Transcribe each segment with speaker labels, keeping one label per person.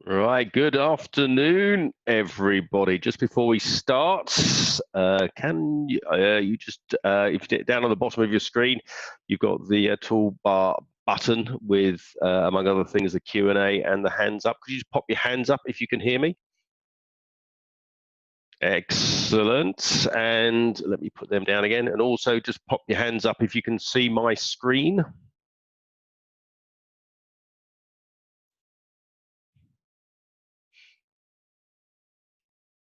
Speaker 1: Right, good afternoon, everybody. Just before we start, can you just, if you down on the bottom of your screen, you've got the toolbar button with, among other things, the Q&A and the hands up. Could you just pop your hands up if you can hear me? Excellent. And let me put them down again. And also just pop your hands up if you can see my screen.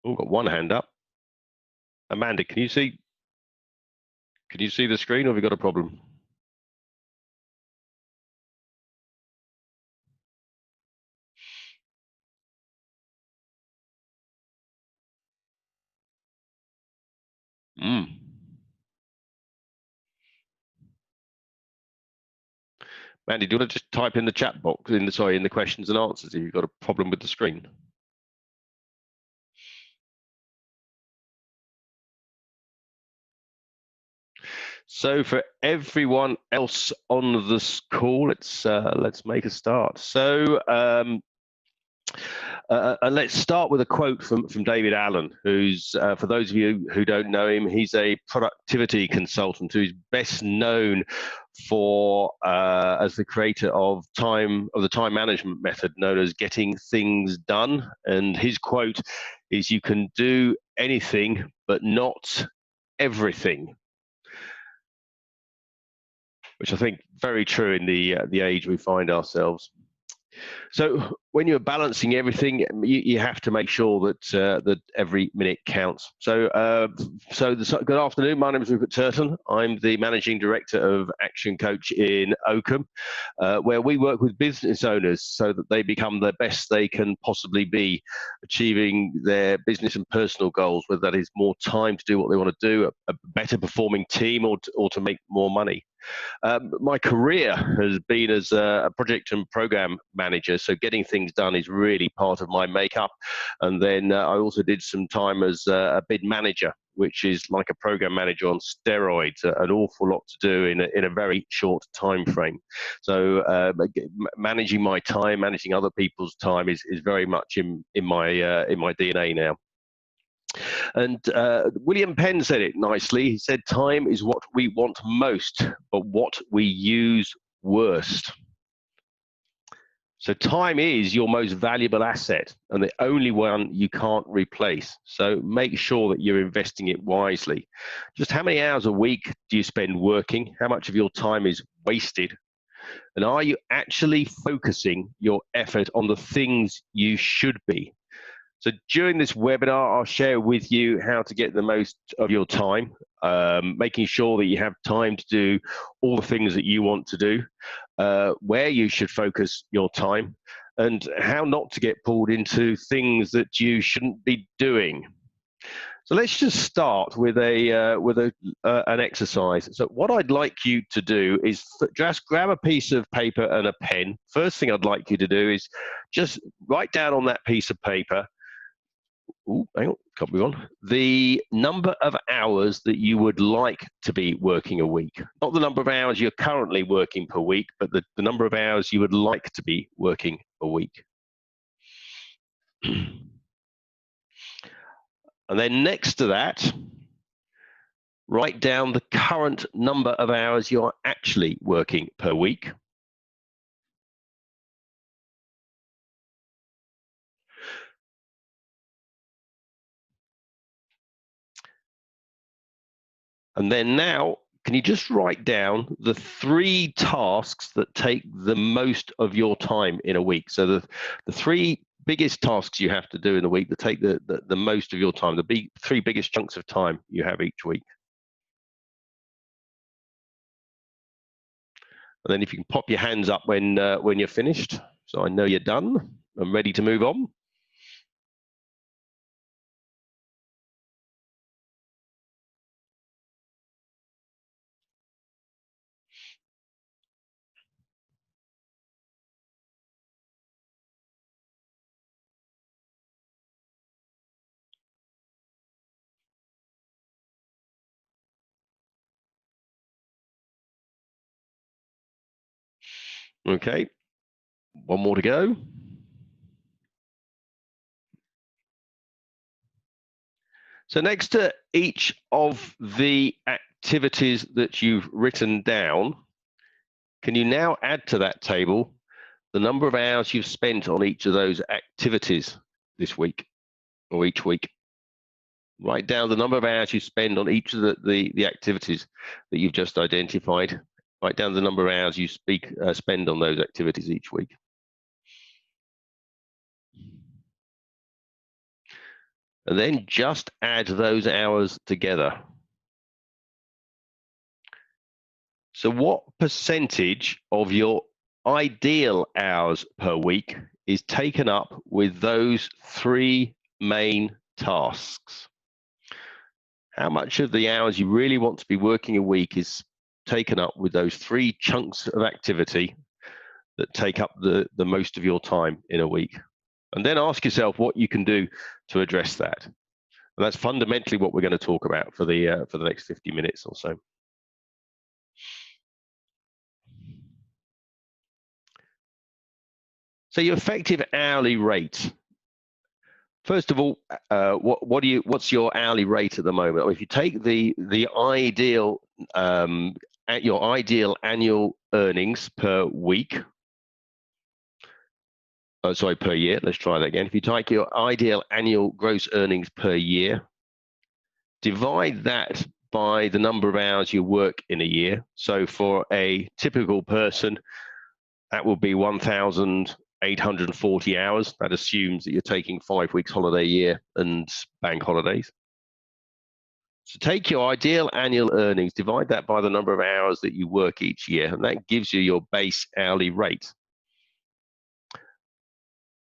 Speaker 1: Oh, got one hand up. Amanda, can you see the screen, or have we got a problem? Mandy, do you want to just type in the chat box, in the questions and answers if you've got a problem with the screen? So for everyone else on this call, let's make a start. So let's start with a quote from David Allen, who's, for those of you who don't know him, he's a productivity consultant who's best known for as the creator of the time management method known as getting things done. And his quote is, "You can do anything, but not everything," which I think very true in the age we find ourselves. So when you're balancing everything, you have to make sure that every minute counts. So good afternoon. My name is Rupert Turton. I'm the managing director of Action Coach in Oakham, where we work with business owners so that they become the best they can possibly be, achieving their business and personal goals, whether that is more time to do what they want to do, a better performing team, or to make more money. My career has been as a project and program manager, so getting things done is really part of my makeup. And then I also did some time as a bid manager, which is like a program manager on steroids, an awful lot to do in a very short time frame. So managing my time, managing other people's time is very much in my DNA now. And William Penn said it nicely. He said, "Time is what we want most, but what we use worst." So time is your most valuable asset and the only one you can't replace. So make sure that you're investing it wisely. Just how many hours a week do you spend working? How much of your time is wasted? And are you actually focusing your effort on the things you should be? So during this webinar, I'll share with you how to get the most of your time, making sure that you have time to do all the things that you want to do, where you should focus your time, and how not to get pulled into things that you shouldn't be doing. So let's just start with an exercise. So what I'd like you to do is just grab a piece of paper and a pen. First thing I'd like you to do is just write down on that piece of paper, hang on, can't move on, the number of hours that you would like to be working a week. Not the number of hours you're currently working per week, but the number of hours you would like to be working a week. And then next to that, write down the current number of hours you're actually working per week. And then now, can you just write down the 3 tasks that take the most of your time in a week? So the 3 biggest tasks you have to do in a week that take the most of your time, the 3 biggest chunks of time you have each week. And then if you can pop your hands up when you're finished, so I know you're done and ready to move on. Okay, one more to go. So next to each of the activities that you've written down, can you now add to that table the number of hours you've spent on each of those activities this week or each week? Write down the number of hours you spend on each of the activities that you've just identified. Write down the number of hours you spend on those activities each week. And then just add those hours together. So what percentage of your ideal hours per week is taken up with those three main tasks? How much of the hours you really want to be working a week is taken up with those three chunks of activity that take up the most of your time in a week? And then ask yourself what you can do to address that. And that's fundamentally what we're going to talk about for the next 50 minutes or so. So your effective hourly rate. First of all, what's your hourly rate at the moment? If you take the ideal at your ideal annual earnings per week, per year. Let's try that again. If you take your ideal annual gross earnings per year, divide that by the number of hours you work in a year. So for a typical person, that will be 1,840 hours. That assumes that you're taking 5 weeks holiday a year and bank holidays. So take your ideal annual earnings, divide that by the number of hours that you work each year, and that gives you your base hourly rate.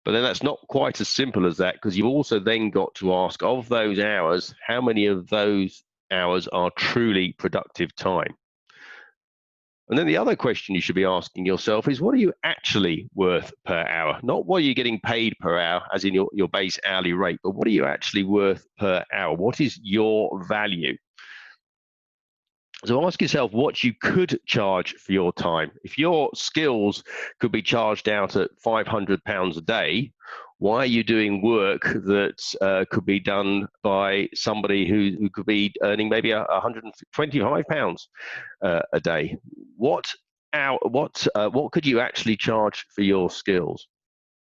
Speaker 1: But then that's not quite as simple as that, because you've also then got to ask, of those hours, how many of those hours are truly productive time? And then the other question you should be asking yourself is, what are you actually worth per hour? Not what are you getting paid per hour, as in your base hourly rate, but what are you actually worth per hour? What is your value? So ask yourself what you could charge for your time. If your skills could be charged out at £500 a day, why are you doing work that could be done by somebody who could be earning maybe £125 a day? What could you actually charge for your skills?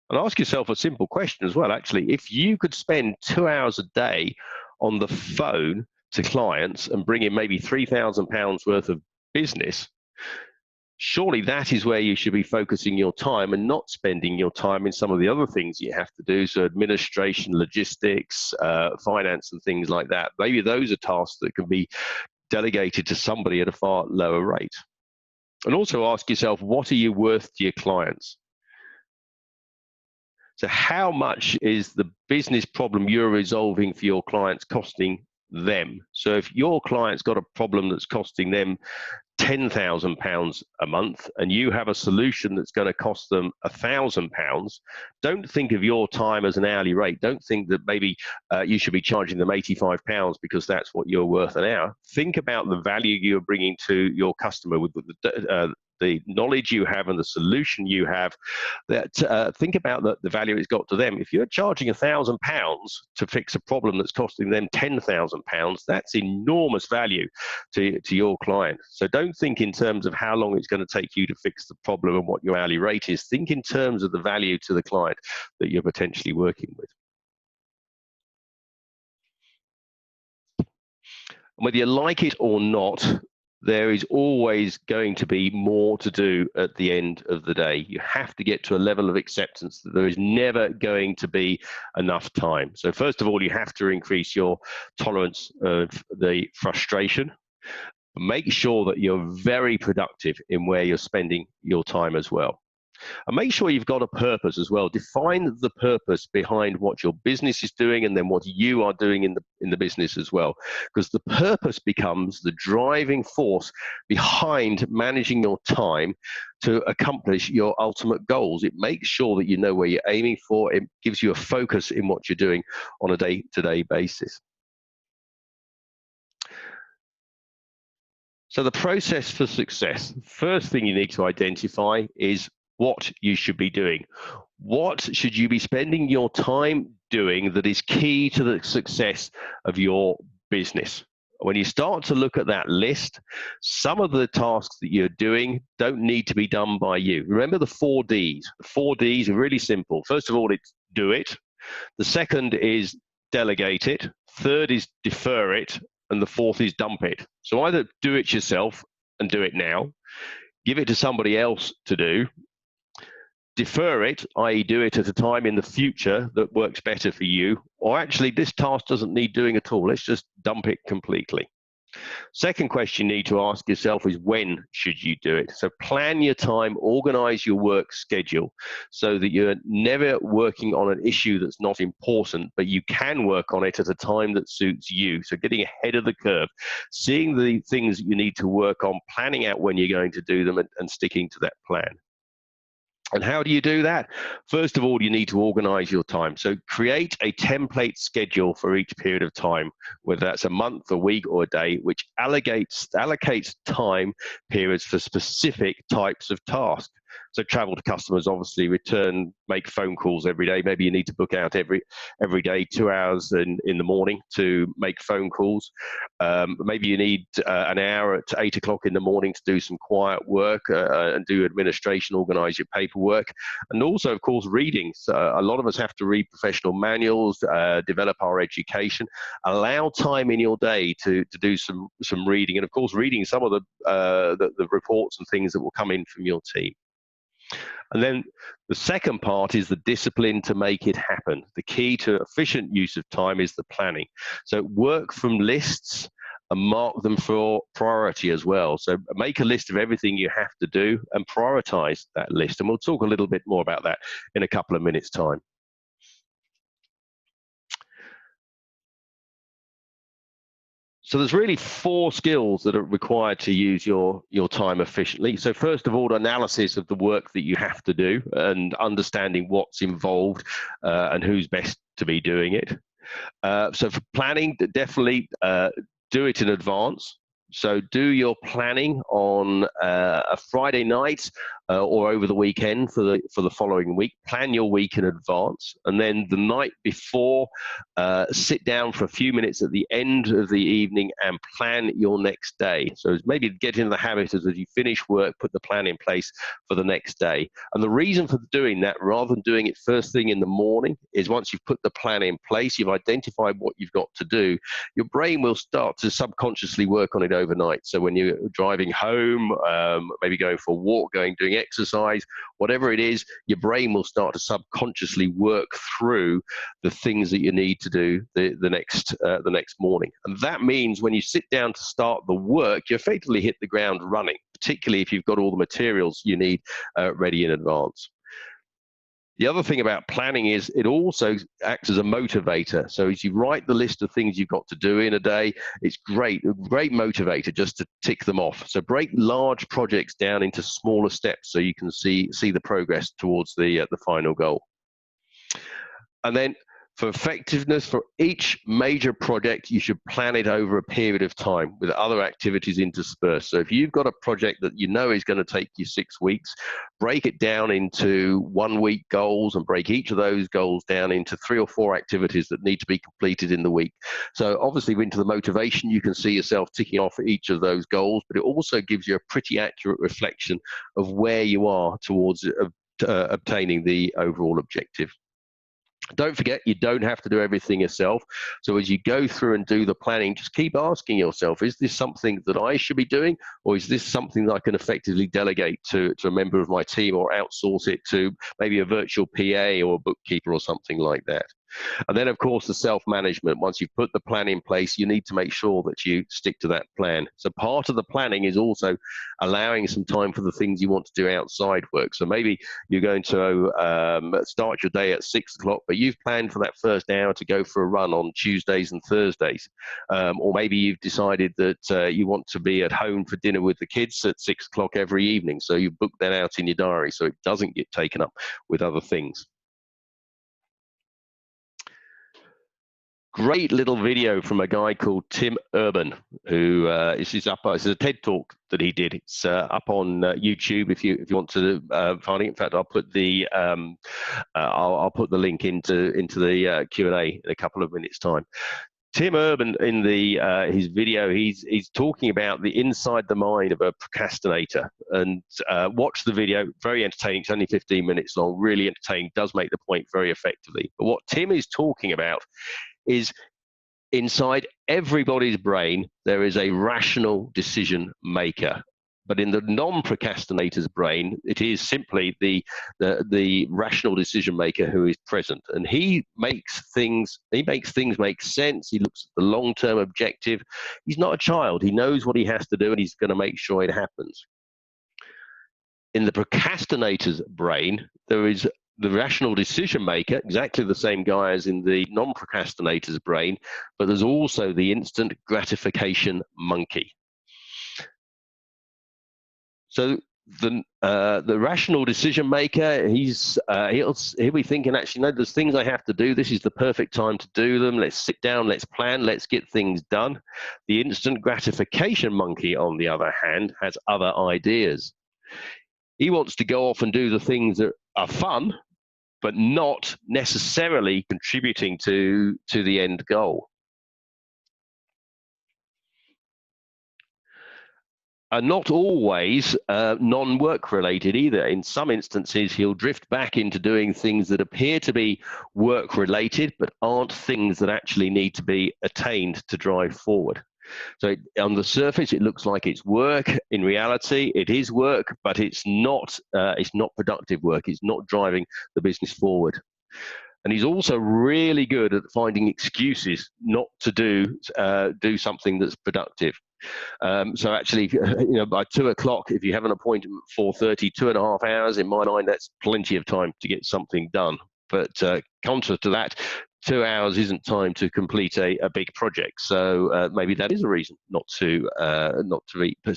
Speaker 1: And ask yourself a simple question as well, actually. If you could spend 2 hours a day on the phone to clients and bring in maybe £3,000 worth of business, surely that is where you should be focusing your time and not spending your time in some of the other things you have to do. So administration, logistics, finance and things like that. Maybe those are tasks that can be delegated to somebody at a far lower rate. And also ask yourself, what are you worth to your clients? So how much is the business problem you're resolving for your clients costing them? So if your client's got a problem that's costing them £10,000 a month and you have a solution that's going to cost them £1,000, don't think of your time as an hourly rate. Don't think that maybe you should be charging them £85 because that's what you're worth an hour. Think about the value you're bringing to your customer with the knowledge you have and the solution you have. That think about the value it's got to them. If you're charging £1,000 to fix a problem that's costing them £10,000, that's enormous value to your client. So don't think in terms of how long it's going to take you to fix the problem and what your hourly rate is. Think in terms of the value to the client that you're potentially working with. And whether you like it or not, there is always going to be more to do at the end of the day. You have to get to a level of acceptance that there is never going to be enough time. So first of all, you have to increase your tolerance of the frustration. Make sure that you're very productive in where you're spending your time as well. And make sure you've got a purpose as well. Define the purpose behind what your business is doing and then what you are doing in the business as well. Because the purpose becomes the driving force behind managing your time to accomplish your ultimate goals. It makes sure that you know where you're aiming for. It gives you a focus in what you're doing on a day-to-day basis. So the process for success, first thing you need to identify is what you should be doing. What should you be spending your time doing that is key to the success of your business? When you start to look at that list, some of the tasks that you're doing don't need to be done by you. Remember the 4Ds. The 4Ds are really simple. First of all, it's do it. The second is delegate it. Third is defer it. And the fourth is dump it. So either do it yourself and do it now, give it to somebody else to do, defer it, i.e. do it at a time in the future that works better for you, or actually this task doesn't need doing at all. Let's just dump it completely. Second question you need to ask yourself is when should you do it? So plan your time, organize your work schedule so that you're never working on an issue that's not important, but you can work on it at a time that suits you. So getting ahead of the curve, seeing the things that you need to work on, planning out when you're going to do them, and sticking to that plan. And how do you do that? First of all, you need to organize your time. So create a template schedule for each period of time, whether that's a month, a week, or a day, which allocates time periods for specific types of tasks. So travel to customers, obviously, return, make phone calls every day. Maybe you need to book out every day 2 hours in the morning to make phone calls. Maybe you need an hour at 8 o'clock in the morning to do some quiet work and do administration, organize your paperwork. And also, of course, reading. So a lot of us have to read professional manuals, develop our education. Allow time in your day to do some reading. And of course, reading some of the reports and things that will come in from your team. And then the second part is the discipline to make it happen. The key to efficient use of time is the planning. So work from lists and mark them for priority as well. So make a list of everything you have to do and prioritize that list. And we'll talk a little bit more about that in a couple of minutes' time. So there's really 4 skills that are required to use your time efficiently. So first of all, analysis of the work that you have to do and understanding what's involved and who's best to be doing it. So for planning, definitely do it in advance. So do your planning on a Friday night or over the weekend for the following week. Plan your week in advance, and then the night before, sit down for a few minutes at the end of the evening and plan your next day. So maybe get into the habit as you finish work, put the plan in place for the next day. And the reason for doing that, rather than doing it first thing in the morning, is once you've put the plan in place, you've identified what you've got to do, your brain will start to subconsciously work on it overnight. So when you're driving home, maybe going for a walk, doing exercise, whatever it is, your brain will start to subconsciously work through the things that you need to do the next morning. And that means when you sit down to start the work, you effectively hit the ground running, particularly if you've got all the materials you need ready in advance. The other thing about planning is it also acts as a motivator. So as you write the list of things you've got to do in a day, it's a great motivator just to tick them off. So break large projects down into smaller steps so you can see the progress towards the final goal. And then for effectiveness, for each major project, you should plan it over a period of time with other activities interspersed. So if you've got a project that you know is going to take you 6 weeks, break it down into 1-week goals and break each of those goals down into 3 or 4 activities that need to be completed in the week. So obviously into the motivation, you can see yourself ticking off each of those goals, but it also gives you a pretty accurate reflection of where you are towards obtaining the overall objective. Don't forget, you don't have to do everything yourself. So as you go through and do the planning, just keep asking yourself, is this something that I should be doing? Or is this something that I can effectively delegate to a member of my team, or outsource it to maybe a virtual PA or a bookkeeper or something like that? And then, of course, the self-management. Once you've put the plan in place, you need to make sure that you stick to that plan. So part of the planning is also allowing some time for the things you want to do outside work. So maybe you're going to start your day at 6 o'clock, but you've planned for that first hour to go for a run on Tuesdays and Thursdays. Or maybe you've decided that you want to be at home for dinner with the kids at 6 o'clock every evening. So you book that out in your diary so it doesn't get taken up with other things. great little video from a guy called Tim Urban, who this is up. It's a TED talk that he did. It's up on YouTube if you want to find it. In fact, I'll put the link into the Q&A in a couple of minutes' time. Tim Urban in the his video, he's talking about the inside the mind of a procrastinator, and watch the video. Very entertaining. It's only 15 minutes long. Really entertaining. Does make the point very effectively. But what Tim is talking about is inside everybody's brain there is a rational decision maker. But in the non-procrastinator's brain, it is simply the rational decision maker who is present, and he makes things make sense. He looks at the long-term objective. He's not a child. He knows what he has to do, and he's going to make sure it happens. In the procrastinator's brain, there is the rational decision maker, exactly the same guy as in the non-procrastinator's brain, but there's also the instant gratification monkey. So the rational decision maker, he'll be thinking, actually, no, there's things I have to do. This is the perfect time to do them. Let's sit down, let's plan, let's get things done. The instant gratification monkey, on the other hand, has other ideas. He wants to go off and do the things that are fun, but not necessarily contributing to the end goal. Are not always non-work related either. In some instances, he'll drift back into doing things that appear to be work related, but aren't things that actually need to be attained to drive forward. So on the surface, it looks like it's work. In reality, it is work, but it's not productive work. It's not driving the business forward. And he's also really good at finding excuses not to do something that's productive. So actually, by 2:00, if you have an appointment at 4:30, 2.5 hours, in my mind, that's plenty of time to get something done. But counter to that, 2 hours isn't time to complete a big project. So maybe that is a reason not to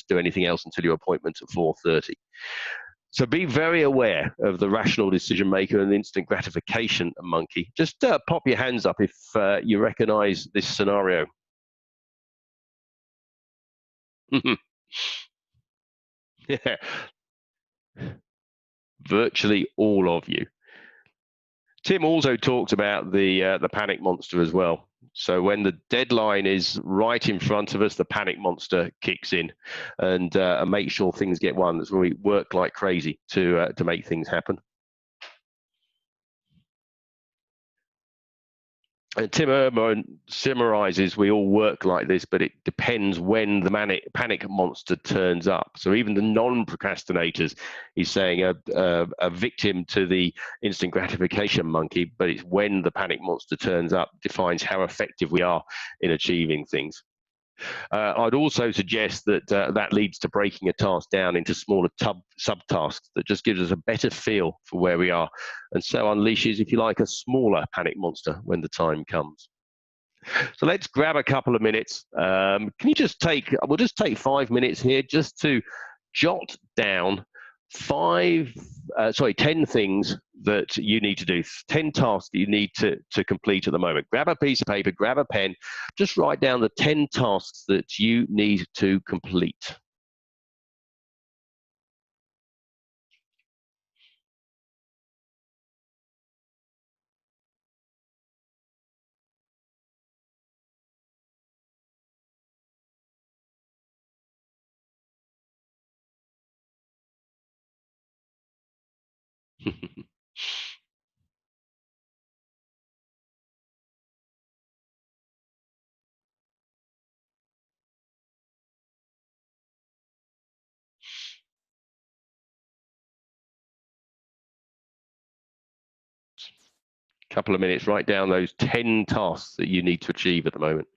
Speaker 1: do anything else until your appointment at 4:30. So be very aware of the rational decision maker and the instant gratification monkey. Just pop your hands up if you recognize this scenario. Yeah, virtually all of you. Tim also talks about the panic monster as well. So when the deadline is right in front of us, the panic monster kicks in and makes sure things get done. That's when we work like crazy to make things happen. And Tim Urban summarizes, we all work like this, but it depends when the panic monster turns up. So even the non-procrastinators, he's saying, a victim to the instant gratification monkey, but it's when the panic monster turns up defines how effective we are in achieving things. I'd also suggest that that leads to breaking a task down into smaller subtasks that just gives us a better feel for where we are, and so unleashes, if you like, a smaller panic monster when the time comes. So let's grab a couple of minutes. We'll just take 5 minutes here just to jot down 10 things that you need to do, 10 tasks that you need to complete at the moment. Grab a piece of paper, grab a pen, just write down the 10 tasks that you need to complete. Couple of minutes, write down those 10 tasks that you need to achieve at the moment.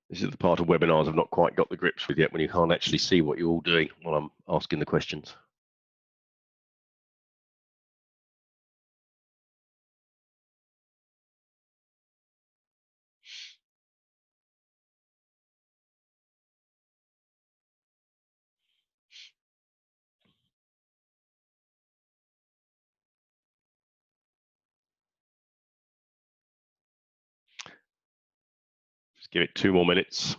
Speaker 1: This is the part of webinars I've not quite got the grips with yet, when you can't actually see what you're all doing while I'm asking the questions. Just give it 2 more minutes.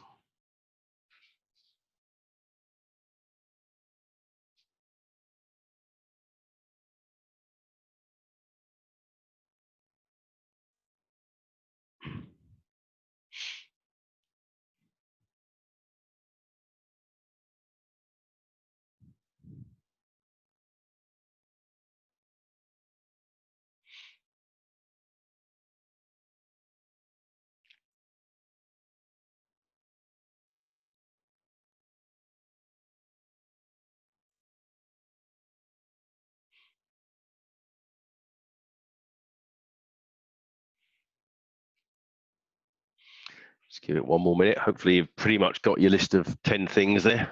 Speaker 1: Just give it 1 more minute. Hopefully you've pretty much got your list of 10 things there.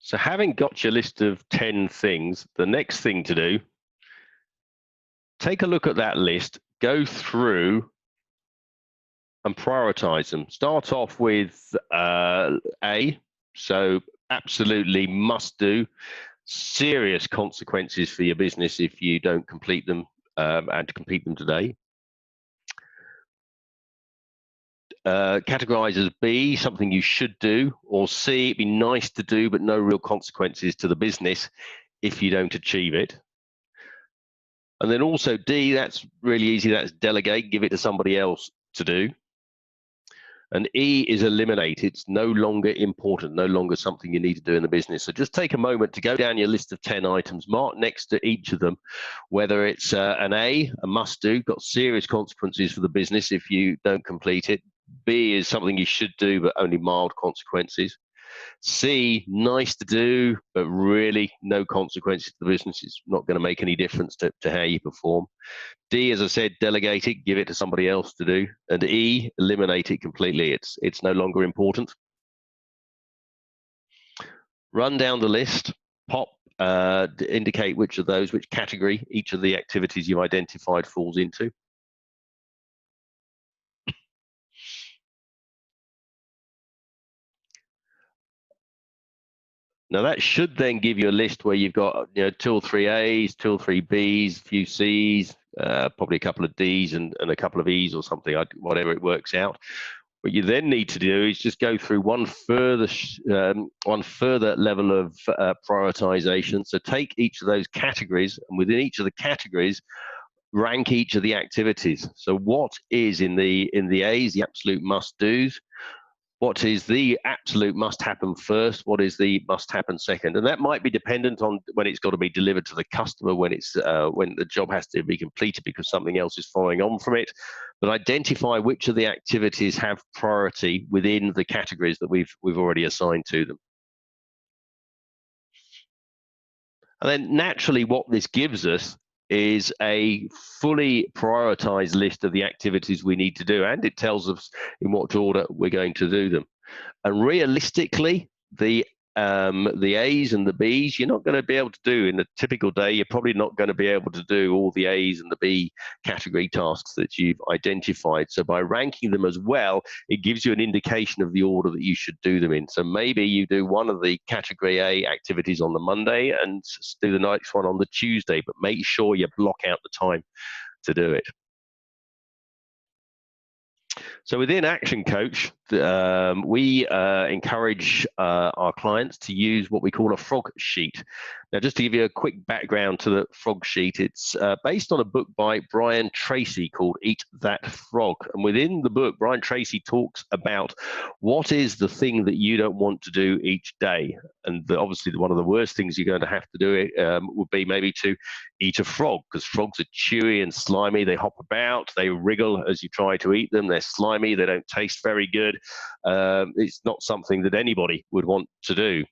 Speaker 1: So having got your list of 10 things, the next thing to do, take a look at that list, go through and prioritize them. Start off with A, so absolutely must do, serious consequences for your business if you don't complete them and complete them today. Categorize as B, something you should do, or C, it'd be nice to do, but no real consequences to the business if you don't achieve it. And then also D, that's really easy, that's delegate, give it to somebody else to do. And E is eliminate. It's no longer important, no longer something you need to do in the business. So just take a moment to go down your list of 10 items, mark next to each of them, whether it's an A, a must do, got serious consequences for the business if you don't complete it. B is something you should do, but only mild consequences. C, nice to do, but really no consequences to the business. It's not going to make any difference to how you perform. D, as I said, delegate it, give it to somebody else to do. And E, eliminate it completely. It's no longer important. Run down the list, pop, indicate which category each of the activities you've identified falls into. Now that should then give you a list where you've got 2 or 3 A's, 2 or 3 B's, a few C's, probably a couple of D's and a couple of E's or something, whatever it works out. What you then need to do is just go through one further level of prioritization. So take each of those categories, and within each of the categories, rank each of the activities. So what is in the A's the absolute must-dos? What is the absolute must happen first? What is the must happen second? And that might be dependent on when it's got to be delivered to the customer, when the job has to be completed because something else is following on from it. But identify which of the activities have priority within the categories that we've already assigned to them. And then naturally what this gives us is a fully prioritized list of the activities we need to do, and it tells us in what order we're going to do them. And realistically, the A's and the B's, you're not going to be able to do in a typical day. You're probably not going to be able to do all the A's and the B category tasks that you've identified. So by ranking them as well, it gives you an indication of the order that you should do them in. So maybe you do one of the category A activities on the Monday and do the next one on the Tuesday, but make sure you block out the time to do it. So within Action Coach, we encourage our clients to use what we call a frog sheet. Now, just to give you a quick background to the frog sheet, it's based on a book by Brian Tracy called Eat That Frog. And within the book, Brian Tracy talks about what is the thing that you don't want to do each day. And obviously, one of the worst things you're going to have to do would be maybe to eat a frog, because frogs are chewy and slimy. They hop about, they wriggle as you try to eat them. They're slimy, they don't taste very good. It's not something that anybody would want to do.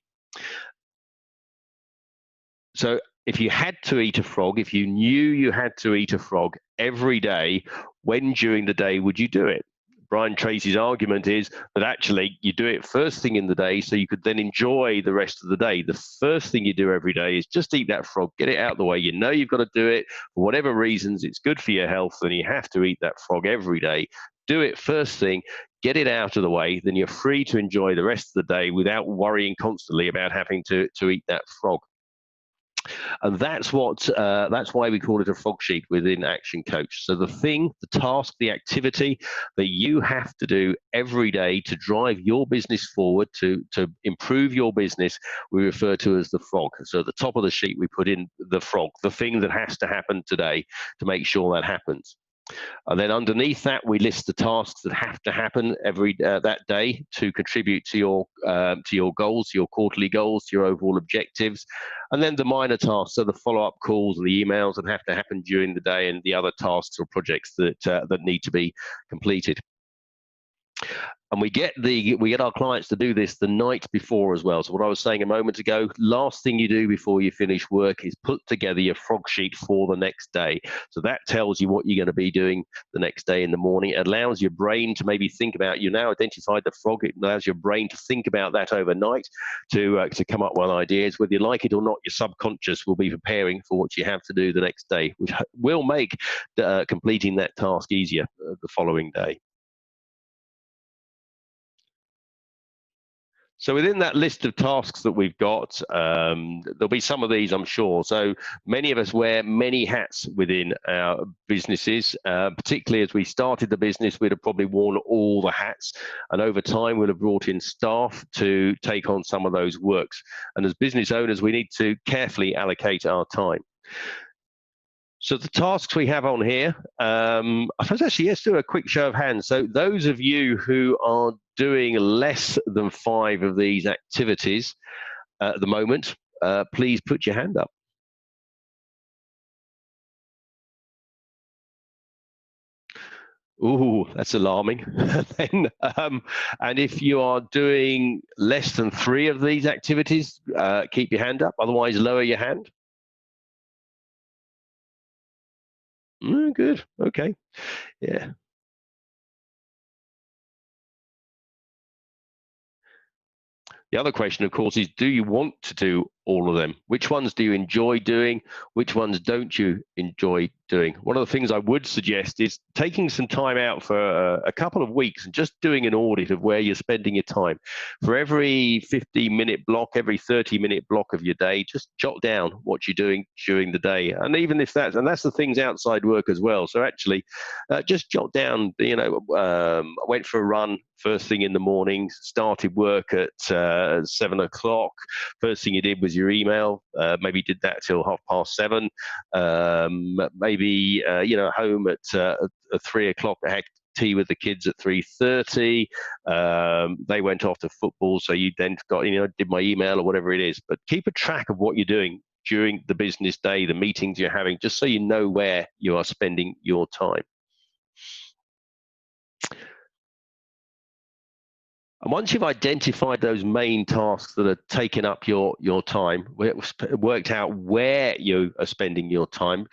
Speaker 1: So if you had to eat a frog, if you knew you had to eat a frog every day, when during the day would you do it? Brian Tracy's argument is that actually you do it first thing in the day so you could then enjoy the rest of the day. The first thing you do every day is just eat that frog, get it out of the way. You know you've got to do it for whatever reasons, it's good for your health, and you have to eat that frog every day. Do it first thing, get it out of the way, then you're free to enjoy the rest of the day without worrying constantly about having to eat that frog. And that's why we call it a frog sheet within Action Coach. So the thing, the task, the activity that you have to do every day to drive your business forward, to improve your business, we refer to as the frog. So at the top of the sheet, we put in the frog, the thing that has to happen today to make sure that happens. And then underneath that, we list the tasks that have to happen that day to contribute to your goals, your quarterly goals, your overall objectives. And then the minor tasks, so the follow-up calls and the emails that have to happen during the day, and the other tasks or projects that need to be completed. And we get our clients to do this the night before as well. So what I was saying a moment ago, last thing you do before you finish work is put together your frog sheet for the next day. So that tells you what you're going to be doing the next day in the morning. It allows your brain to maybe think about, you now identified the frog, it allows your brain to think about that overnight, to come up with ideas. Whether you like it or not, your subconscious will be preparing for what you have to do the next day, which will make completing that task easier the following day. So within that list of tasks that we've got, there'll be some of these, I'm sure. So many of us wear many hats within our businesses, particularly as we started the business, we'd have probably worn all the hats. And over time, we'd have brought in staff to take on some of those works. And as business owners, we need to carefully allocate our time. So the tasks we have on here, I suppose actually, let's do a quick show of hands. So those of you who are doing less than 5 of these activities at the moment, please put your hand up. Ooh, that's alarming. Then, and if you are doing less than 3 of these activities, keep your hand up. Otherwise, lower your hand. Good. Okay. Yeah. The other question, of course, is do you want to do all of them? Which ones do you enjoy doing? Which ones don't you enjoy doing? One of the things I would suggest is taking some time out for a couple of weeks and just doing an audit of where you're spending your time. For every 15-minute block, every 30-minute block of your day, just jot down what you're doing during the day. And even if that's the things outside work as well. So actually, just jot down, I went for a run first thing in the morning, started work at 7 o'clock. First thing you did was your email. Maybe did that till 7:30. Maybe home at 3 o'clock. I had tea with the kids at 3:30. They went off to football, so you then did my email or whatever it is. But keep a track of what you're doing during the business day, the meetings you're having, just so you know where you are spending your time. And once you've identified those main tasks that are taking up your time, worked out where you are spending your time,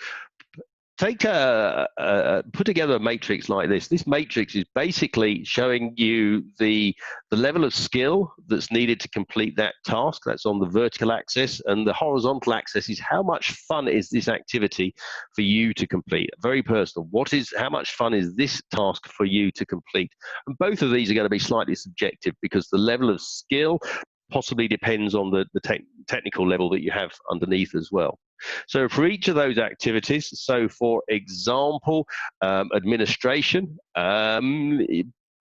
Speaker 1: put together a matrix like this. This matrix is basically showing you the level of skill that's needed to complete that task. That's on the vertical axis, and the horizontal axis is how much fun is this activity for you to complete. Very personal. How much fun is this task for you to complete? And both of these are going to be slightly subjective because the level of skill possibly depends on the technical level that you have underneath as well. So for each of those activities, so for example, administration,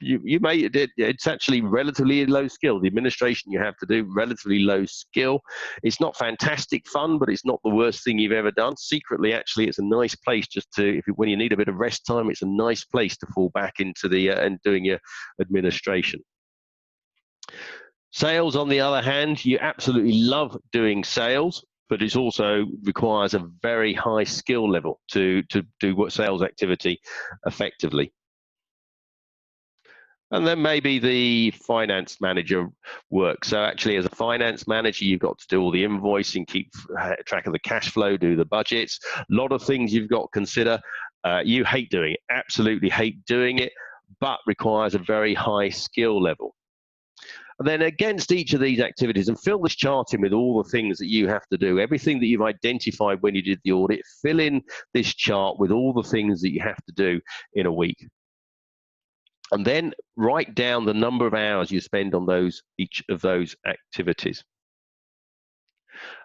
Speaker 1: you may, it's actually relatively low skill. The administration you have to do, relatively low skill. It's not fantastic fun, but it's not the worst thing you've ever done. Secretly, actually, it's a nice place just to, when you need a bit of rest time, it's a nice place to fall back into the and doing your administration. Sales, on the other hand, you absolutely love doing sales, but it also requires a very high skill level to do what sales activity effectively. And then maybe the finance manager work. So actually, as a finance manager, you've got to do all the invoicing, keep track of the cash flow, do the budgets. A lot of things you've got to consider. You hate doing it, absolutely hate doing it, but requires a very high skill level. And then against each of these activities, and fill this chart in with all the things that you have to do, everything that you've identified when you did the audit, fill in this chart with all the things that you have to do in a week. And then write down the number of hours you spend on each of those activities.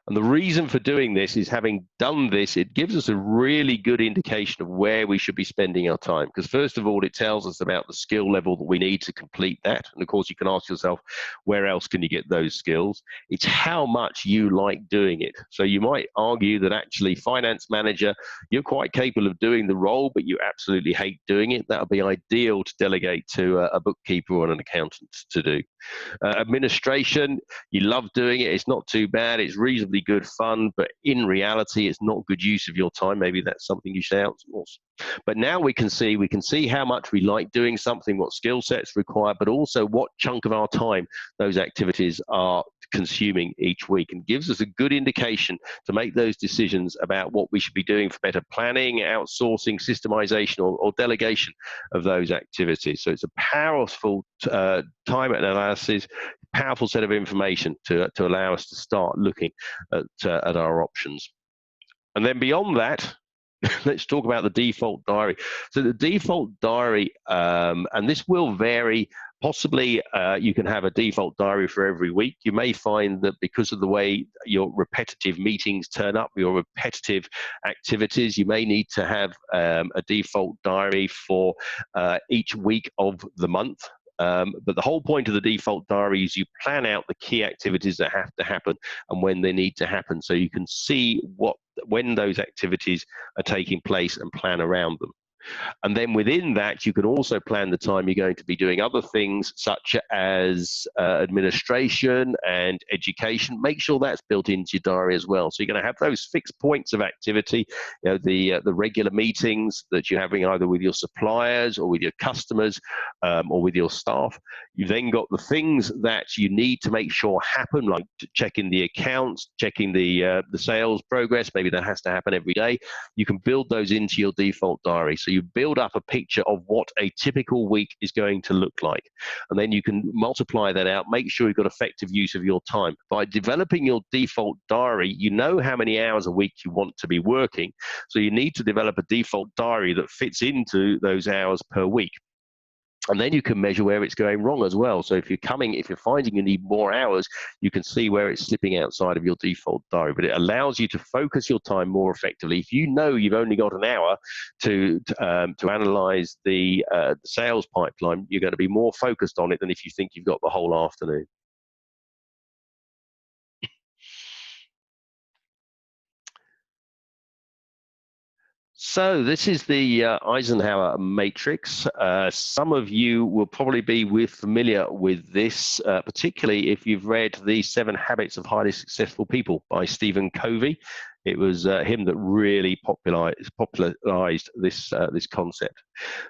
Speaker 1: And the reason for doing this is, having done this, it gives us a really good indication of where we should be spending our time. Because first of all, it tells us about the skill level that we need to complete that. And of course, you can ask yourself, where else can you get those skills? It's how much you like doing it. So you might argue that actually, finance manager, you're quite capable of doing the role, but you absolutely hate doing it. That would be ideal to delegate to a bookkeeper or an accountant to do. Administration, you love doing it. It's not too bad. It's reasonably good fun, but in reality, it's not good use of your time. Maybe that's something you should outsource. But now we can see how much we like doing something, what skill sets required, but also what chunk of our time those activities are consuming each week, and gives us a good indication to make those decisions about what we should be doing for better planning, outsourcing, systemization, or delegation of those activities. So it's a powerful time analysis, powerful set of information to allow us to start looking at our options. And then beyond that, let's talk about the default diary. So the default diary, and this will vary. Possibly you can have a default diary for every week. You may find that because of the way your repetitive meetings turn up, your repetitive activities, you may need to have a default diary for each week of the month. But the whole point of the default diary is you plan out the key activities that have to happen and when they need to happen, so you can see when those activities are taking place and plan around them. And then within that, you can also plan the time you're going to be doing other things, such as administration and education. Make sure that's built into your diary as well. So you're going to have those fixed points of activity, the regular meetings that you're having either with your suppliers or with your customers or with your staff. You've then got the things that you need to make sure happen, like checking the accounts, checking the sales progress. Maybe that has to happen every day. You can build those into your default diary. So you build up a picture of what a typical week is going to look like. And then you can multiply that out, make sure you've got effective use of your time. By developing your default diary, you know how many hours a week you want to be working. So you need to develop a default diary that fits into those hours per week. And then you can measure where it's going wrong as well. So if you're finding you need more hours, you can see where it's slipping outside of your default diary. But it allows you to focus your time more effectively. If you know you've only got an hour to analyze the sales pipeline, you're going to be more focused on it than if you think you've got the whole afternoon. So this is the Eisenhower matrix. Some of you will probably be familiar with this, particularly if you've read The 7 Habits of Highly Successful People by Stephen Covey. It was him that really popularized this concept.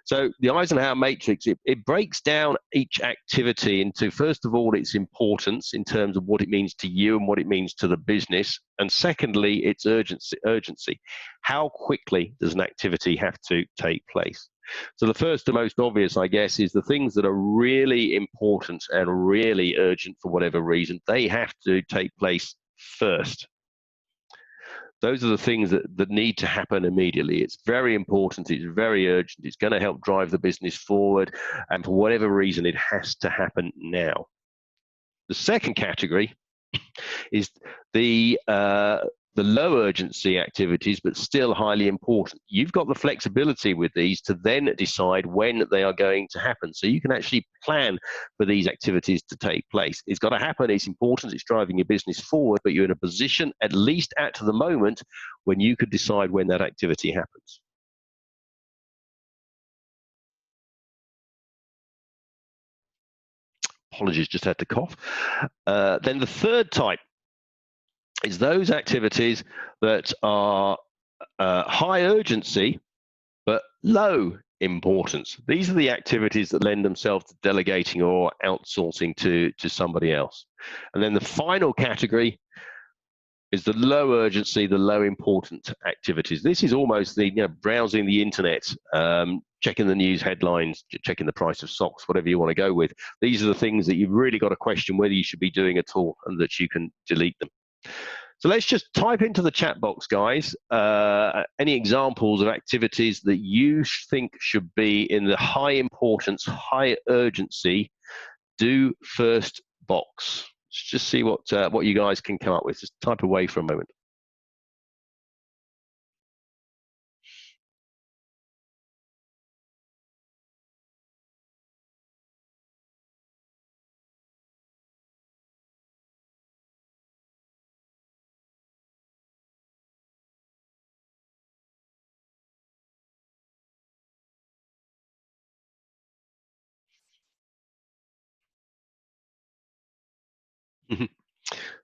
Speaker 1: So the Eisenhower matrix, it breaks down each activity into, first of all, its importance in terms of what it means to you and what it means to the business, and secondly, its urgency. How quickly does an activity have to take place? So the first and most obvious, I guess, is the things that are really important and really urgent for whatever reason, they have to take place first. Those are the things that need to happen immediately. It's very important, it's very urgent, it's going to help drive the business forward, and for whatever reason, it has to happen now. The second category is the the low urgency activities, but still highly important. You've got the flexibility with these to then decide when they are going to happen. So you can actually plan for these activities to take place. It's got to happen. It's important. It's driving your business forward, but you're in a position, at least at the moment, when you could decide when that activity happens. Apologies, just had to cough. Then the third type is those activities that are high urgency but low importance. These are the activities that lend themselves to delegating or outsourcing to somebody else. And then the final category is the low urgency, the low important activities. This is almost the browsing the internet, checking the news headlines, checking the price of socks, whatever you want to go with. These are the things that you've really got to question whether you should be doing at all, and that you can delete them. So let's just type into the chat box, guys, any examples of activities that you think should be in the high importance, high urgency, do first box. Let's just see what you guys can come up with. Just type away for a moment.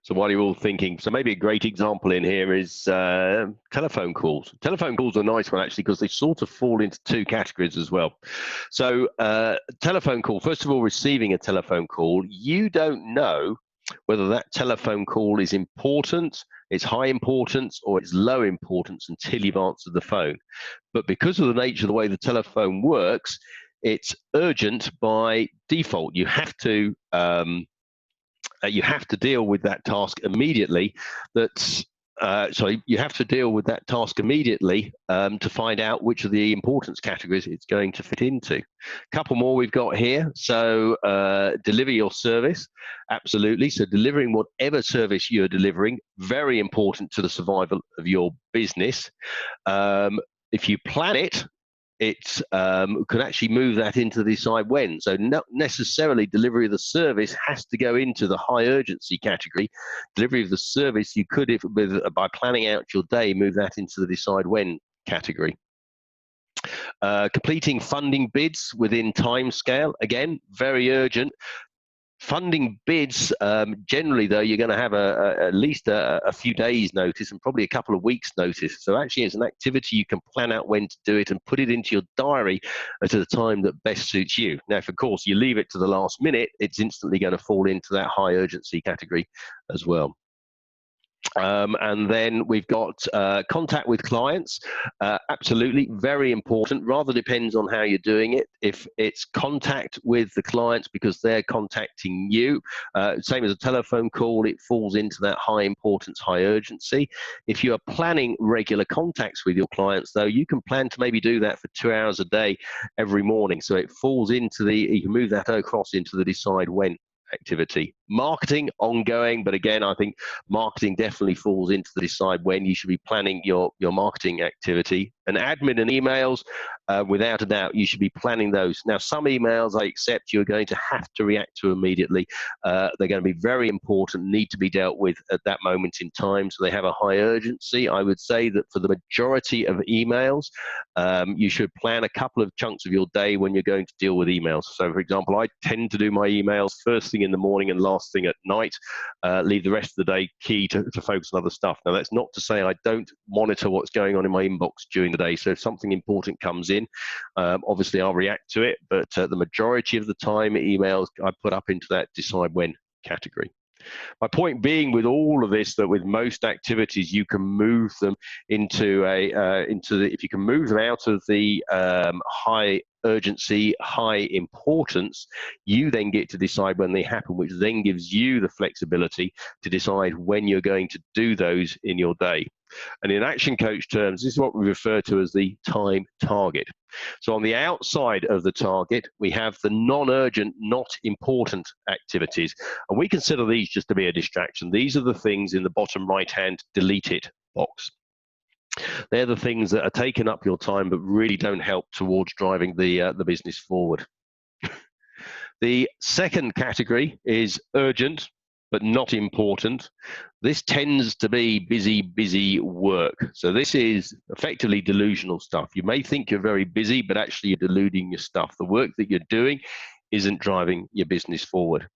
Speaker 1: So while you're all thinking, so maybe a great example in here is telephone calls. Telephone calls are a nice one, actually, because they sort of fall into two categories as well. So telephone call, first of all, receiving a telephone call, you don't know whether that telephone call is important, it's high importance, or it's low importance until you've answered the phone. But because of the nature of the way the telephone works, it's urgent by default. You have to deal with that task immediately. You have to deal with that task immediately to find out which of the importance categories it's going to fit into. A couple more we've got here. So deliver your service, absolutely. So delivering whatever service you're delivering, very important to the survival of your business. If you plan it, it could actually move that into the decide when. So not necessarily delivery of the service has to go into the high urgency category. Delivery of the service, you could, by planning out your day, move that into the decide when category. Completing funding bids within time scale, again, very urgent. Funding bids, generally, though, you're going to have at least a few days' notice and probably a couple of weeks' notice. So actually, it's an activity you can plan out when to do it and put it into your diary at a time that best suits you. Now, if, of course, you leave it to the last minute, it's instantly going to fall into that high urgency category as well. And then we've got contact with clients. Absolutely, very important. Rather depends on how you're doing it. If it's contact with the clients because they're contacting you, same as a telephone call, it falls into that high importance, high urgency. If you are planning regular contacts with your clients, though, you can plan to maybe do that for 2 hours a day every morning. So it falls into you can move that across into the decide when activity. Marketing, ongoing, but again, I think marketing definitely falls into the decide when. You should be planning your marketing activity. And admin and emails, without a doubt, you should be planning those. Now, some emails I accept you're going to have to react to immediately. They're going to be very important, need to be dealt with at that moment in time, so they have a high urgency. I would say that for the majority of emails, you should plan a couple of chunks of your day when you're going to deal with emails. So, for example, I tend to do my emails first thing in the morning and last thing at night, leave the rest of the day key to focus on other stuff. Now, that's not to say I don't monitor what's going on in my inbox during the day. So if something important comes in, obviously I'll react to it, but the majority of the time, emails I put up into that decide when category. My point being with all of this, that with most activities, you can move them if you can move them out of the high urgency, high importance, you then get to decide when they happen, which then gives you the flexibility to decide when you're going to do those in your day. And in action coach terms, this is what we refer to as the time target. So on the outside of the target, we have the non-urgent, not important activities. And we consider these just to be a distraction. These are the things in the bottom right-hand delete it box. They're the things that are taking up your time but really don't help towards driving the business forward. The second category is urgent but not important. This tends to be busy work. So this is effectively delusional stuff. You may think you're very busy, but actually you're deluding your stuff. The work that you're doing isn't driving your business forward.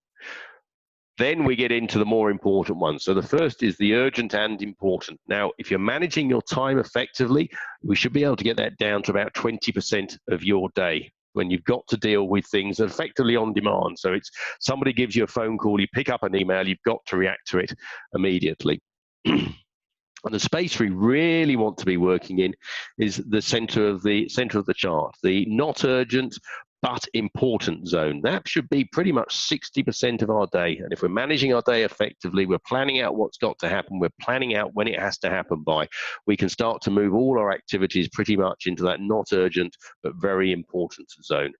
Speaker 1: Then we get into the more important ones. So the first is the urgent and important. Now, if you're managing your time effectively, we should be able to get that down to about 20% of your day when you've got to deal with things effectively on demand. So it's somebody gives you a phone call, you pick up an email, you've got to react to it immediately. And the space we really want to be working in is the center of the chart, the not urgent but important zone. That should be pretty much 60% of our day. And if we're managing our day effectively, we're planning out what's got to happen, we're planning out when it has to happen by, we can start to move all our activities pretty much into that not urgent but very important zone.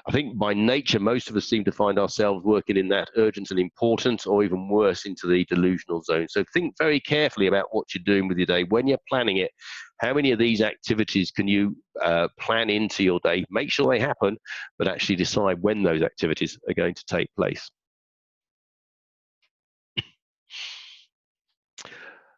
Speaker 1: I think by nature, most of us seem to find ourselves working in that urgent and important, or even worse, into the delusional zone. So think very carefully about what you're doing with your day. When you're planning it, how many of these activities can you plan into your day? Make sure they happen, but actually decide when those activities are going to take place.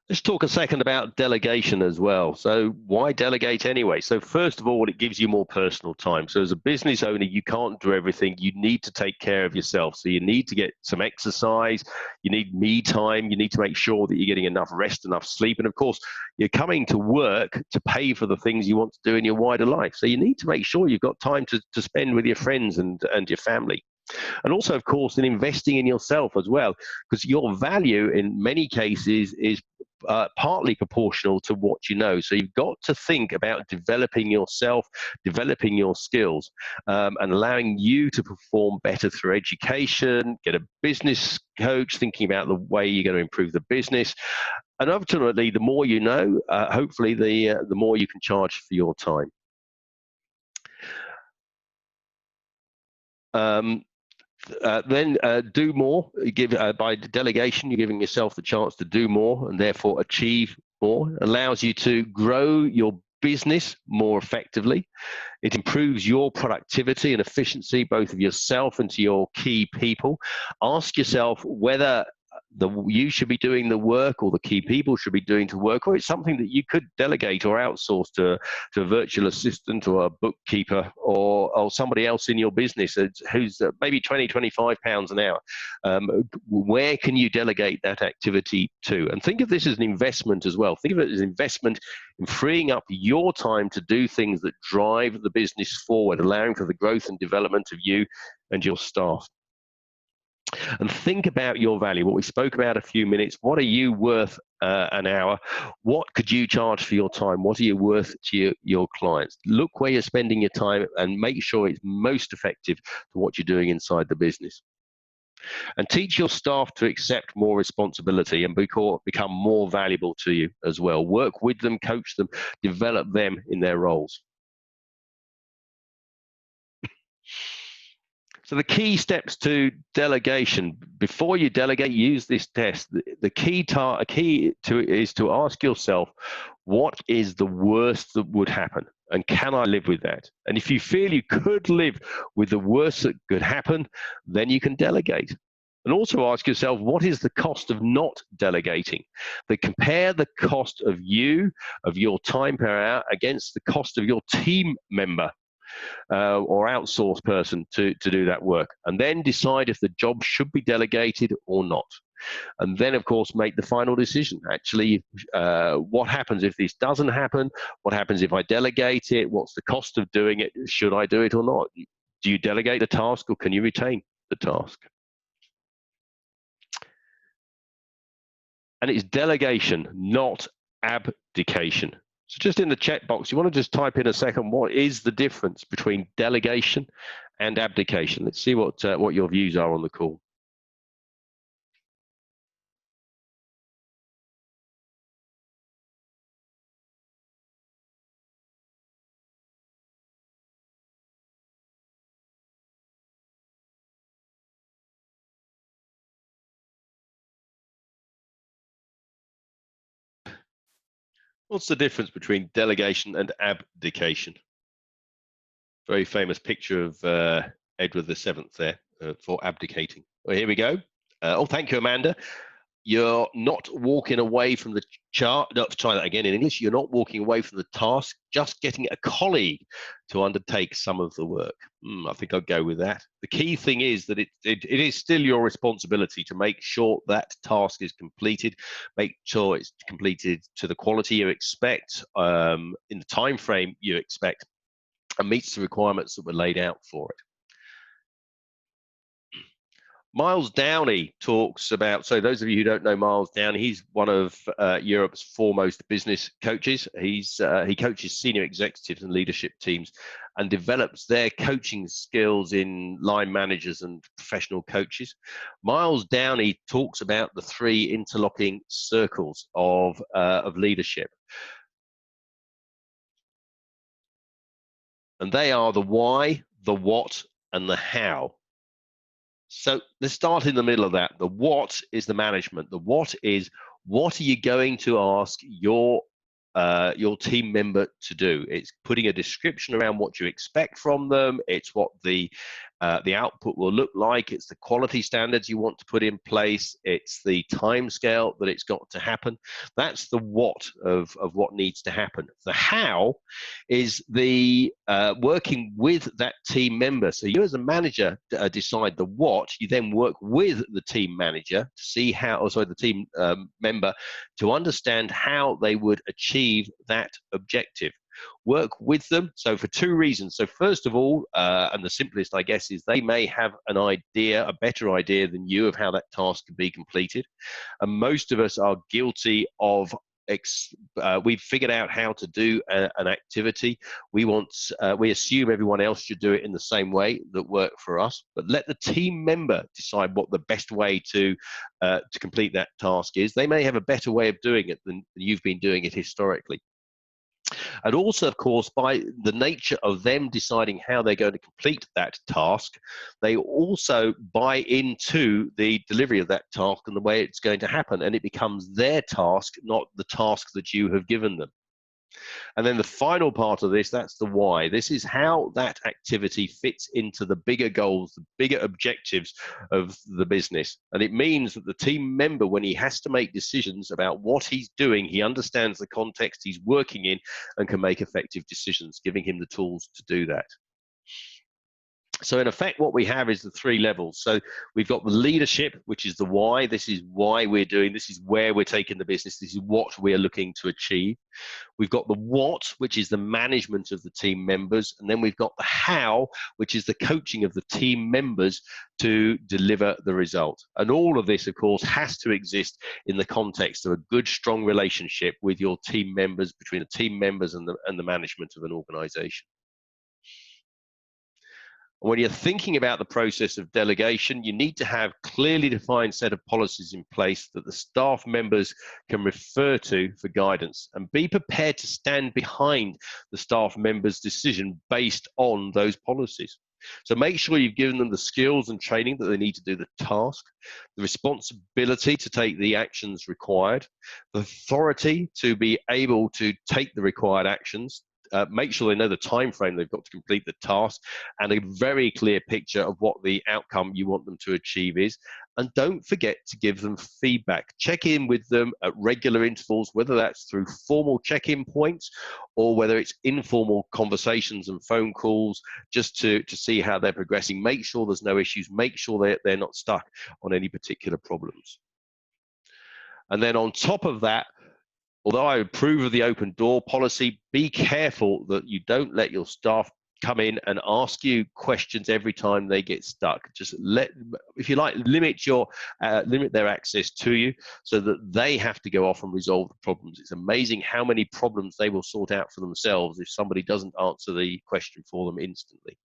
Speaker 1: Let's talk a second about delegation as well. So why delegate anyway? So first of all, it gives you more personal time. So as a business owner, you can't do everything. You need to take care of yourself. So you need to get some exercise. You need me time. You need to make sure that you're getting enough rest, enough sleep. And of course, you're coming to work to pay for the things you want to do in your wider life. So you need to make sure you've got time to spend with your friends and your family. And also, of course, in investing in yourself as well, because your value in many cases is partly proportional to what you know. So you've got to think about developing yourself, developing your skills, and allowing you to perform better through education, get a business coach, thinking about the way you're going to improve the business. And ultimately, the more you know, hopefully the more you can charge for your time. Then do more. By delegation, you're giving yourself the chance to do more and therefore achieve more. Allows you to grow your business more effectively. It improves your productivity and efficiency, both of yourself and to your key people. Ask yourself whether you should be doing the work or the key people should be doing the work, or it's something that you could delegate or outsource to a virtual assistant or a bookkeeper or somebody else in your business who's maybe 20, 25 pounds an hour. Where can you delegate that activity to? And think of this as an investment as well. Think of it as an investment in freeing up your time to do things that drive the business forward, allowing for the growth and development of you and your staff. And think about your value, what we spoke about a few minutes. What are you worth an hour? What could you charge for your time? What are you worth to your clients? Look where you're spending your time and make sure it's most effective to what you're doing inside the business. And teach your staff to accept more responsibility and become more valuable to you as well. Work with them, coach them, develop them in their roles. So the key steps to delegation, before you delegate, use this test. The key is to ask yourself, what is the worst that would happen? And can I live with that? And if you feel you could live with the worst that could happen, then you can delegate. And also ask yourself, what is the cost of not delegating? Compare the cost of your time per hour against the cost of your team member or outsourced person to do that work, and then decide if the job should be delegated or not. And then, of course, make the final decision. Actually, what happens if this doesn't happen? What happens if I delegate it? What's the cost of doing it? Should I do it or not? Do you delegate the task or can you retain the task? And it's delegation, not abdication. So just in the chat box, you want to just type in a second, what is the difference between delegation and abdication? Let's see what your views are on the call. What's the difference between delegation and abdication? Very famous picture of Edward VII there for abdicating. Well, here we go. Oh, thank you, Amanda. You're not walking away from the chart. No, try that again in English. You're not walking away from the task, just getting a colleague to undertake some of the work. I think I'll go with that. The key thing is that it is still your responsibility to make sure that task is completed, make sure it's completed to the quality you expect, in the time frame you expect, and meets the requirements that were laid out for it. Miles Downey talks about, so those of you who don't know Miles Downey, he's one of Europe's foremost business coaches. He coaches senior executives and leadership teams and develops their coaching skills in line managers and professional coaches. Miles Downey talks about the three interlocking circles of leadership. And they are the why, the what, and the how. So let's start in the middle of that. The what is the management. The what is, what are you going to ask your team member to do? It's putting a description around what you expect from them. It's what the output will look like. It's the quality standards you want to put in place. It's the time scale that it's got to happen. That's the what of what needs to happen. The how is the working with that team member. So you as a manager decide the what, you then work with the team manager to see how, or sorry, the team member to understand how they would achieve that objective. Work with them. So for two reasons. So first of all, and the simplest, I guess, is they may have an idea, a better idea than you of how that task can be completed. And most of us are guilty of we've figured out how to do an activity. We assume everyone else should do it in the same way that worked for us. But let the team member decide what the best way to complete that task is. They may have a better way of doing it than you've been doing it historically. And also, of course, by the nature of them deciding how they're going to complete that task, they also buy into the delivery of that task and the way it's going to happen. And it becomes their task, not the task that you have given them. And then the final part of this, that's the why. This is how that activity fits into the bigger goals, the bigger objectives of the business. And it means that the team member, when he has to make decisions about what he's doing, he understands the context he's working in and can make effective decisions, giving him the tools to do that. So in effect, what we have is the three levels. So we've got the leadership, which is the why. This is why we're doing, this is where we're taking the business. This is what we're looking to achieve. We've got the what, which is the management of the team members. And then we've got the how, which is the coaching of the team members to deliver the result. And all of this, of course, has to exist in the context of a good, strong relationship with your team members, between the team members and the management of an organization. When you're thinking about the process of delegation, you need to have clearly defined set of policies in place that the staff members can refer to for guidance, and be prepared to stand behind the staff members' decision based on those policies. So make sure you've given them the skills and training that they need to do the task, the responsibility to take the actions required, the authority to be able to take the required actions. Make sure they know the time frame they've got to complete the task, and a very clear picture of what the outcome you want them to achieve is. And don't forget to give them feedback. Check in with them at regular intervals, whether that's through formal check-in points or whether it's informal conversations and phone calls, just to see how they're progressing. Make sure there's no issues. Make sure they're not stuck on any particular problems. And then on top of that, although I approve of the open door policy, be careful that you don't let your staff come in and ask you questions every time they get stuck. Just if you like, limit their access to you so that they have to go off and resolve the problems. It's amazing how many problems they will sort out for themselves if somebody doesn't answer the question for them instantly.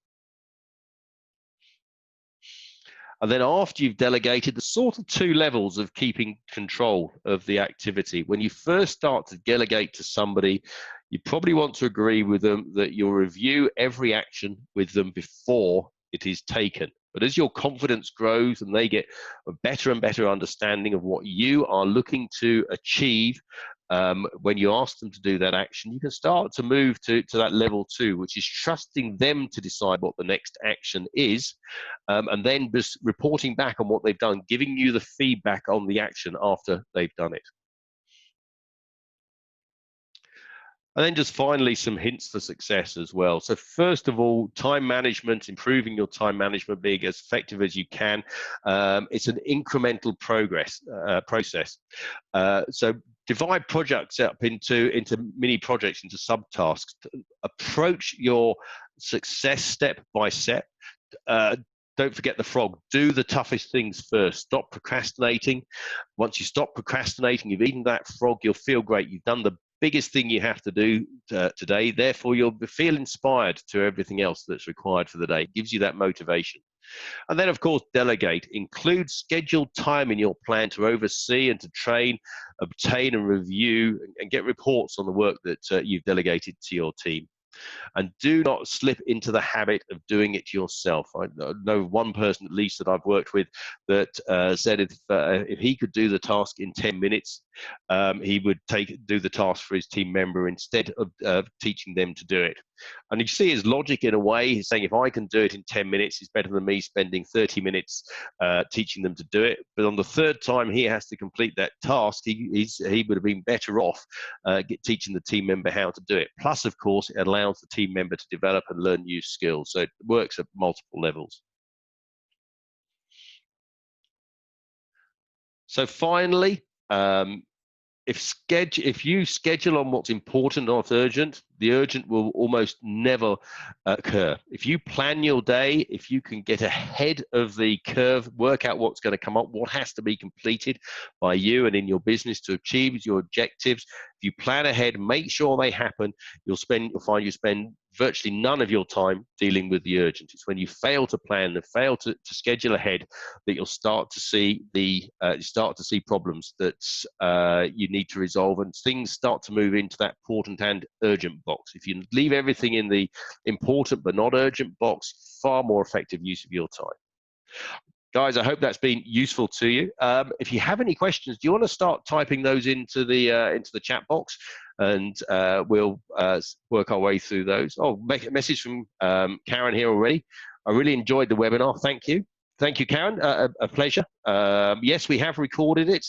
Speaker 1: And then after you've delegated, the sort of two levels of keeping control of the activity. When you first start to delegate to somebody, you probably want to agree with them that you'll review every action with them before it is taken. But as your confidence grows and they get a better and better understanding of what you are looking to achieve when you ask them to do that action, you can start to move to that level 2, which is trusting them to decide what the next action is, and then just reporting back on what they've done, giving you the feedback on the action after they've done it. And then just finally, some hints for success as well. So first of all, time management, improving your time management, being as effective as you can. It's an incremental process. So divide projects up into mini projects, into subtasks. Approach your success step by step. Don't forget the frog. Do the toughest things first. Stop procrastinating. Once you stop procrastinating, you've eaten that frog, you'll feel great. You've done the biggest thing you have to do today. Therefore, you'll feel inspired to everything else that's required for the day. It gives you that motivation. And then, of course, delegate. Include scheduled time in your plan to oversee and to train, obtain and review, and get reports on the work that you've delegated to your team. And do not slip into the habit of doing it yourself. I know one person, at least, that I've worked with that said if he could do the task in 10 minutes, he would do the task for his team member instead of teaching them to do it. And you see his logic in a way. He's saying, if I can do it in 10 minutes, it's better than me spending 30 minutes teaching them to do it. But on the third time he has to complete that task, he would have been better off teaching the team member how to do it. Plus, of course, it allows the team member to develop and learn new skills. So it works at multiple levels. So finally, if you schedule on what's important, not urgent, the urgent will almost never occur. If you plan your day, if you can get ahead of the curve, work out what's going to come up, what has to be completed by you and in your business to achieve your objectives. If you plan ahead, make sure they happen, you'll find you spend virtually none of your time dealing with the urgent. It's when you fail to plan and fail to schedule ahead that you'll start to see problems that you need to resolve, and things start to move into that important and urgent box. If you leave everything in the important but not urgent box, far more effective use of your time. Guys, I hope that's been useful to you. If you have any questions, do you want to start typing those into the chat box, and we'll work our way through those. Oh, message from Karen here already. I really enjoyed the webinar. Thank you. Thank you, Karen. A pleasure. Yes, we have recorded it.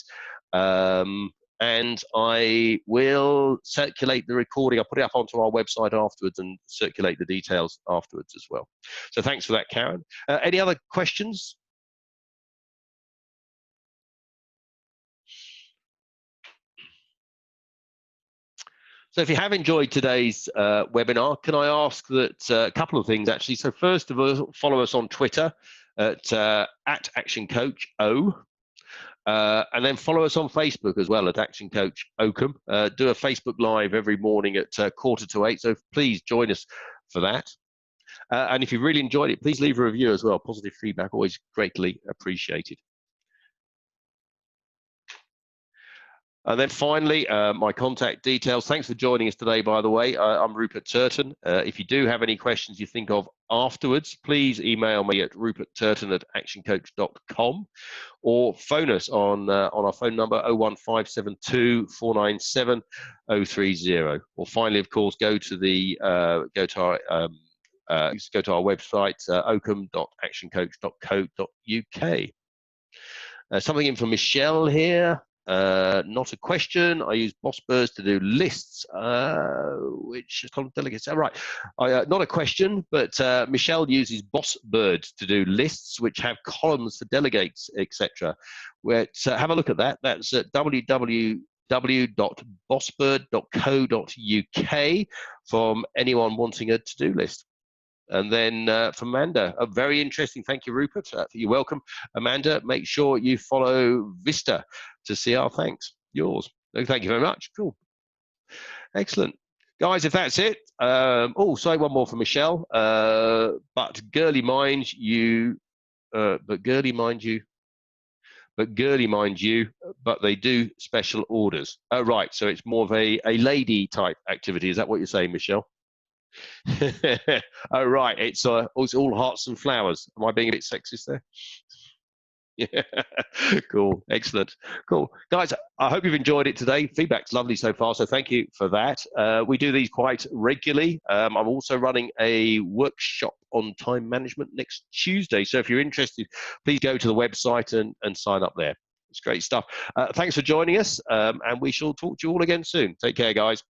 Speaker 1: And I will circulate the recording. I'll put it up onto our website afterwards and circulate the details afterwards as well. So thanks for that, Karen. Any other questions? So if you have enjoyed today's webinar, can I ask that a couple of things, actually. So first of all, follow us on Twitter at ActionCoachO. And then follow us on Facebook as well at Action Coach Oakham. Do a Facebook Live every morning at 7:45, so please join us for that. And if you really enjoyed it, please leave a review as well. Positive feedback, always greatly appreciated. And then finally, my contact details. Thanks for joining us today, by the way. I'm Rupert Turton. If you do have any questions you think of afterwards, please email me at rupertturton@actioncoach.com or phone us on our phone number 01572 497 030. Or finally, of course, go to our website, oakham.actioncoach.co.uk. Something in from Michelle here. Not a question. I use boss birds to do lists, which column delegates. Right. Not a question, but Michelle uses boss birds to do lists, which have columns for delegates, etc. Have a look at that. That's at www.bossbird.co.uk from anyone wanting a to-do list. And then from Amanda, very interesting. Thank you, Rupert. You're welcome. Amanda, make sure you follow Vista to see our thanks. Yours. Thank you very much. Cool. Excellent. Guys, if that's it. Oh, sorry, one more from Michelle. But girly mind you, but they do special orders. Oh, right. So it's more of a lady type activity. Is that what you're saying, Michelle? Oh, right. It's all hearts and flowers. Am I being a bit sexist there? Yeah. Cool. Excellent. Cool. Guys, I hope you've enjoyed it today. Feedback's lovely so far, so thank you for that. We do these quite regularly. I'm also running a workshop on time management next Tuesday. So if you're interested, please go to the website and sign up there. It's great stuff. Thanks for joining us, and we shall talk to you all again soon. Take care, guys.